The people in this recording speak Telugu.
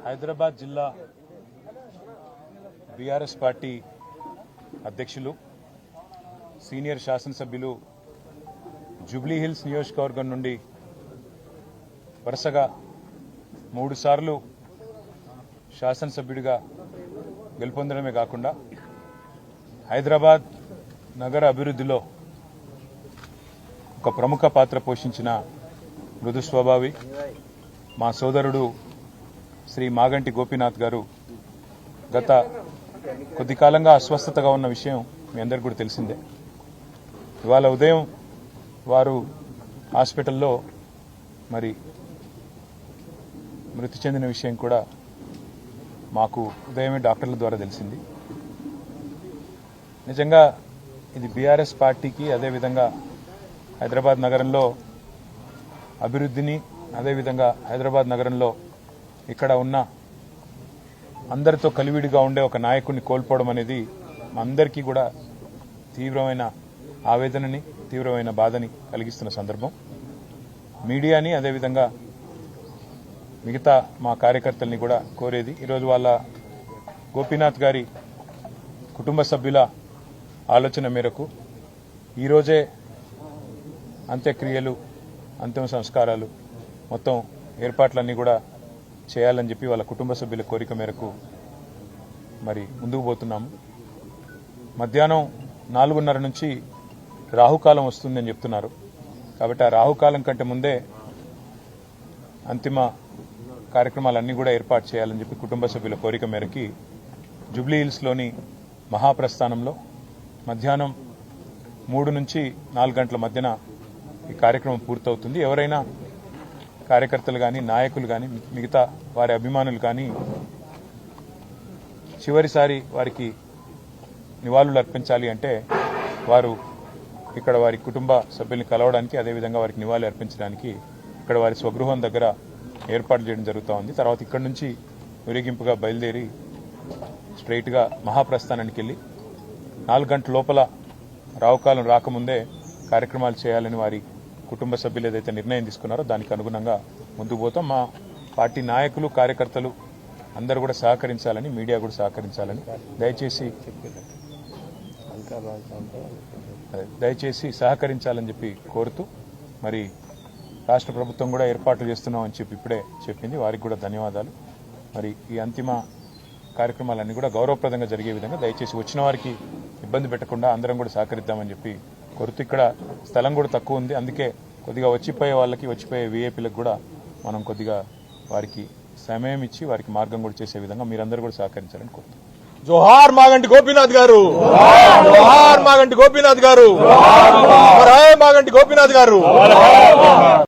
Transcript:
హైదరాబాద్ జిల్లా బీఆర్ఎస్ పార్టీ అధ్యక్షులు సీనియర్ శాసనసభ్యులు జూబ్లీ హిల్స్ నియోజకవర్గం నుండి వరుసగా 3 సార్లు శాసనసభ్యుడిగా గెలుపొందడమే కాకుండా హైదరాబాద్ నగర అభివృద్ధిలో ఒక ప్రముఖ పాత్ర పోషించిన మృదు స్వభావి మా సోదరుడు శ్రీ మాగంటి గోపీనాథ్ గారు గత కొద్ది కాలంగా అస్వస్థతగా ఉన్న విషయం మీ అందరికీ కూడా తెలిసిందే. ఇవాళ ఉదయం వారు హాస్పిటల్లో మరి మృతి చెందిన విషయం కూడా మాకు ఉదయమే డాక్టర్ల ద్వారా తెలిసింది. నిజంగా ఇది బీఆర్ఎస్ పార్టీకి అదేవిధంగా హైదరాబాద్ నగరంలో అభివృద్ధిని అదేవిధంగా హైదరాబాద్ నగరంలో ఇక్కడ ఉన్న అందరితో కలివిడిగా ఉండే ఒక నాయకుడిని కోల్పోవడం అనేది అందరికీ కూడా తీవ్రమైన ఆవేదనని తీవ్రమైన బాధని కలిగిస్తున్న సందర్భం. మీడియాని అదేవిధంగా మిగతా మా కార్యకర్తల్ని కూడా కోరేది ఈరోజు వాళ్ళ గోపీనాథ్ గారి కుటుంబ సభ్యుల ఆలోచన మేరకు ఈరోజే అంత్యక్రియలు అంతిమ సంస్కారాలు మొత్తం ఏర్పాట్లన్నీ కూడా చేయాలని చెప్పి వాళ్ళ కుటుంబ సభ్యుల కోరిక మేరకు మరి ముందుకు పోతున్నాము. మధ్యాహ్నం 4:30 నుంచి రాహుకాలం వస్తుందని చెప్తున్నారు. కాబట్టి ఆ రాహుకాలం కంటే ముందే అంతిమ కార్యక్రమాలన్నీ కూడా ఏర్పాటు చేయాలని చెప్పి కుటుంబ సభ్యుల కోరిక మేరకి జూబ్లీ హిల్స్లోని మహాప్రస్థానంలో మధ్యాహ్నం 3 నుంచి 4 గంటల మధ్యన ఈ కార్యక్రమం పూర్తవుతుంది. ఎవరైనా కార్యకర్తలు కానీ నాయకులు కానీ మిగతా వారి అభిమానులు కానీ చివరిసారి వారికి నివాళులు అర్పించాలి అంటే వారు ఇక్కడ వారి కుటుంబ సభ్యుల్ని కలవడానికి అదేవిధంగా వారికి నివాళులు అర్పించడానికి ఇక్కడ వారి స్వగృహం దగ్గర ఏర్పాట్లు చేయడం జరుగుతూ ఉంది. తర్వాత ఇక్కడ నుంచి ఊరేగింపుగా బయలుదేరి స్ట్రైట్గా మహాప్రస్థానానికి వెళ్ళి 4 గంటల లోపల రావుకాలం రాకముందే కార్యక్రమాలు చేయాలని వారి కుటుంబ సభ్యులు ఏదైతే నిర్ణయం తీసుకున్నారో దానికి అనుగుణంగా ముందుకు పోతాం. మా పార్టీ నాయకులు కార్యకర్తలు అందరూ కూడా సహకరించాలని మీడియా కూడా సహకరించాలని దయచేసి సహకరించాలని చెప్పి కోరుతూ మరి రాష్ట్ర ప్రభుత్వం కూడా ఏర్పాట్లు చేస్తున్నామని చెప్పి ఇప్పుడే చెప్పింది. వారికి కూడా ధన్యవాదాలు. మరి ఈ అంతిమ కార్యక్రమాలన్నీ కూడా గౌరవప్రదంగా జరిగే విధంగా దయచేసి వచ్చిన వారికి ఇబ్బంది పెట్టకుండా అందరం కూడా సహకరిద్దామని చెప్పి కోరుతూ ఇక్కడ స్థలం కూడా తక్కువ ఉంది. అందుకే కొద్దిగా వచ్చిపోయే వాళ్ళకి వచ్చిపోయే వీఐపీలకు కూడా మనం కొద్దిగా వారికి సమయం ఇచ్చి వారికి మార్గం కూడా చేసే విధంగా మీరందరూ కూడా సహకరించాలని కోరుతున్నాం. జోహార్ మాగంటి గోపీనాథ్ గారు, జోహార్ మాగంటి గోపీనాథ్ గారు, మాగంటి గోపీనాథ్ గారు.